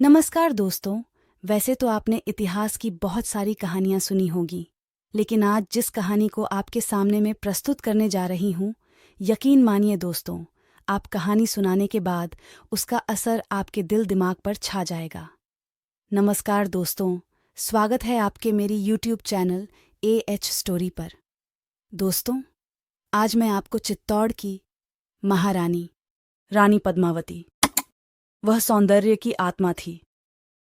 नमस्कार दोस्तों। वैसे तो आपने इतिहास की बहुत सारी कहानियां सुनी होगी, लेकिन आज जिस कहानी को आपके सामने मैं प्रस्तुत करने जा रही हूं, यकीन मानिए दोस्तों, आप कहानी सुनाने के बाद उसका असर आपके दिल दिमाग पर छा जाएगा। नमस्कार दोस्तों, स्वागत है आपके मेरी यूट्यूब चैनल AH स्टोरी पर। दोस्तों, आज मैं आपको चित्तौड़ की महारानी रानी पद्मावती, वह सौंदर्य की आत्मा थी।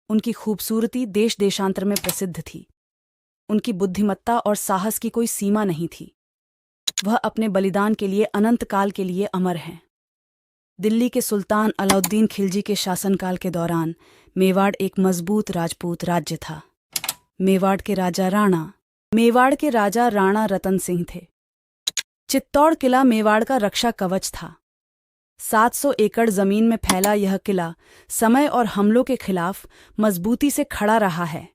उनकी खूबसूरती देश देशांतर में प्रसिद्ध थी। उनकी बुद्धिमत्ता और साहस की कोई सीमा नहीं थी। वह अपने बलिदान के लिए अनंत काल के लिए अमर हैं। दिल्ली के सुल्तान अलाउद्दीन खिलजी के शासनकाल के दौरान मेवाड़ एक मजबूत राजपूत राज्य था। मेवाड़ के राजा राणा रतन सिंह थे। चित्तौड़ किला मेवाड़ का रक्षा कवच था। 700 एकड़ जमीन में फैला यह किला समय और हमलों के खिलाफ मजबूती से खड़ा रहा है।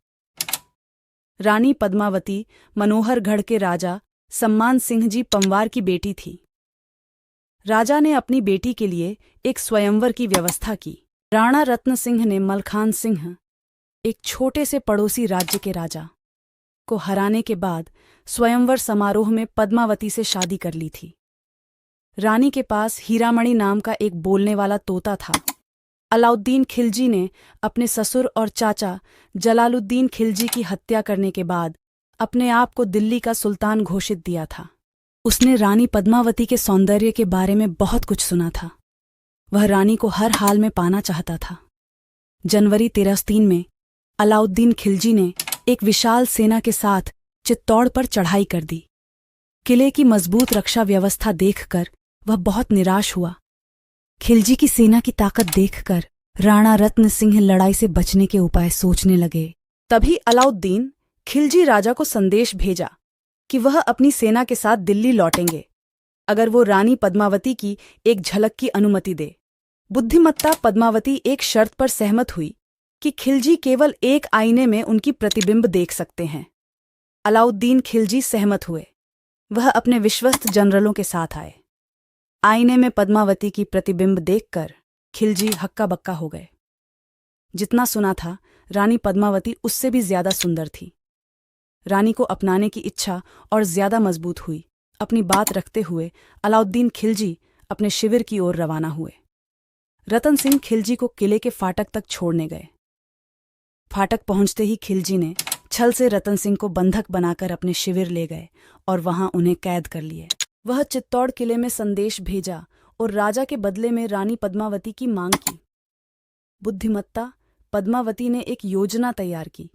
रानी पद्मावती मनोहरगढ़ के राजा सम्मान सिंह जी पंवार की बेटी थी। राजा ने अपनी बेटी के लिए एक स्वयंवर की व्यवस्था की। राणा रत्न सिंह ने मलखान सिंह, एक छोटे से पड़ोसी राज्य के राजा, को हराने के बाद स्वयंवर समारोह में पद्मावती से शादी कर ली थी। रानी के पास हीरामणि नाम का एक बोलने वाला तोता था। अलाउद्दीन खिलजी ने अपने ससुर और चाचा जलालुद्दीन खिलजी की हत्या करने के बाद अपने आप को दिल्ली का सुल्तान घोषित दिया था। उसने रानी पद्मावती के सौंदर्य के बारे में बहुत कुछ सुना था। वह रानी को हर हाल में पाना चाहता था। जनवरी 1303 में अलाउद्दीन खिलजी ने एक विशाल सेना के साथ चित्तौड़ पर चढ़ाई कर दी। किले की मजबूत रक्षा व्यवस्था देखकर वह बहुत निराश हुआ। खिलजी की सेना की ताकत देखकर राणा रत्न सिंह लड़ाई से बचने के उपाय सोचने लगे। तभी अलाउद्दीन खिलजी राजा को संदेश भेजा कि वह अपनी सेना के साथ दिल्ली लौटेंगे अगर वो रानी पद्मावती की एक झलक की अनुमति दे। बुद्धिमत्ता पद्मावती एक शर्त पर सहमत हुई कि खिलजी केवल एक आईने में उनकी प्रतिबिंब देख सकते हैं। अलाउद्दीन खिलजी सहमत हुए। वह अपने विश्वस्त जनरलों के साथ आए। आईने में पद्मावती की प्रतिबिंब देखकर खिलजी हक्का बक्का हो गए। जितना सुना था, रानी पद्मावती उससे भी ज्यादा सुंदर थी। रानी को अपनाने की इच्छा और ज्यादा मजबूत हुई। अपनी बात रखते हुए अलाउद्दीन खिलजी अपने शिविर की ओर रवाना हुए। रतन सिंह खिलजी को किले के फाटक तक छोड़ने गए। फाटक पहुंचते ही खिलजी ने छल से रतन सिंह को बंधक बनाकर अपने शिविर ले गए और वहां उन्हें कैद कर लिए। वह चित्तौड़ किले में संदेश भेजा और राजा के बदले में रानी पद्मावती की मांग की। बुद्धिमत्ता पद्मावती ने एक योजना तैयार की।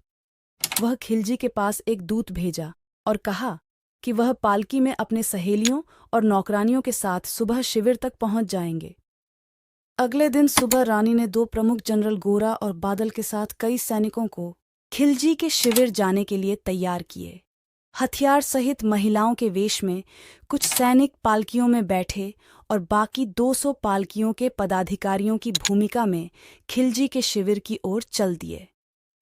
वह खिलजी के पास एक दूत भेजा और कहा कि वह पालकी में अपने सहेलियों और नौकरानियों के साथ सुबह शिविर तक पहुंच जाएंगे। अगले दिन सुबह रानी ने 2 प्रमुख जनरल गोरा और बादल के साथ कई सैनिकों को खिलजी के शिविर जाने के लिए तैयार किए। हथियार सहित महिलाओं के वेश में कुछ सैनिक पालकियों में बैठे और बाकी 200 पालकियों के पदाधिकारियों की भूमिका में खिलजी के शिविर की ओर चल दिए।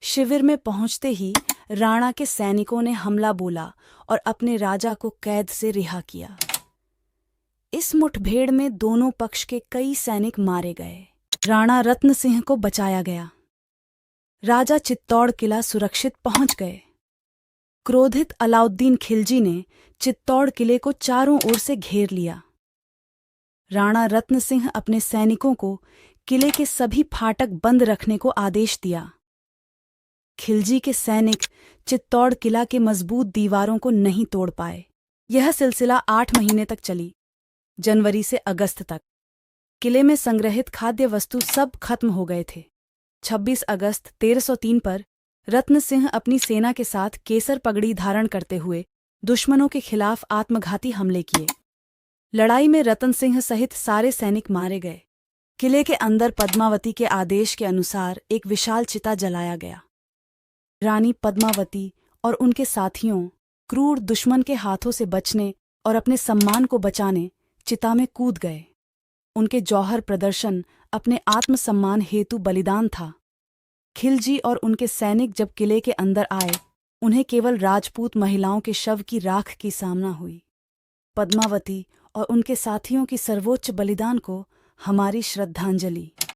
शिविर में पहुंचते ही राणा के सैनिकों ने हमला बोला और अपने राजा को कैद से रिहा किया। इस मुठभेड़ में दोनों पक्ष के कई सैनिक मारे गए। राणा रत्न सिंह को बचाया गया। राजा चित्तौड़ किला सुरक्षित पहुंच गए। क्रोधित अलाउद्दीन खिलजी ने चित्तौड़ किले को चारों ओर से घेर लिया। राणा रत्न सिंह अपने सैनिकों को किले के सभी फाटक बंद रखने को आदेश दिया। खिलजी के सैनिक चित्तौड़ किला के मजबूत दीवारों को नहीं तोड़ पाए। यह सिलसिला 8 महीने तक चली, जनवरी से अगस्त तक। किले में संग्रहित खाद्य वस्तु सब खत्म हो गए थे। 26 अगस्त 1303 पर रत्न सिंह अपनी सेना के साथ केसर पगड़ी धारण करते हुए दुश्मनों के खिलाफ आत्मघाती हमले किए। लड़ाई में रतन सिंह सहित सारे सैनिक मारे गए। किले के अंदर पद्मावती के आदेश के अनुसार एक विशाल चिता जलाया गया। रानी पद्मावती और उनके साथियों क्रूर दुश्मन के हाथों से बचने और अपने सम्मान को बचाने चिता में कूद गए। उनके जौहर प्रदर्शन अपने आत्मसम्मान हेतु बलिदान था। खिलजी और उनके सैनिक जब किले के अंदर आए, उन्हें केवल राजपूत महिलाओं के शव की राख की सामना हुई। पद्मावती और उनके साथियों की सर्वोच्च बलिदान को हमारी श्रद्धांजलि।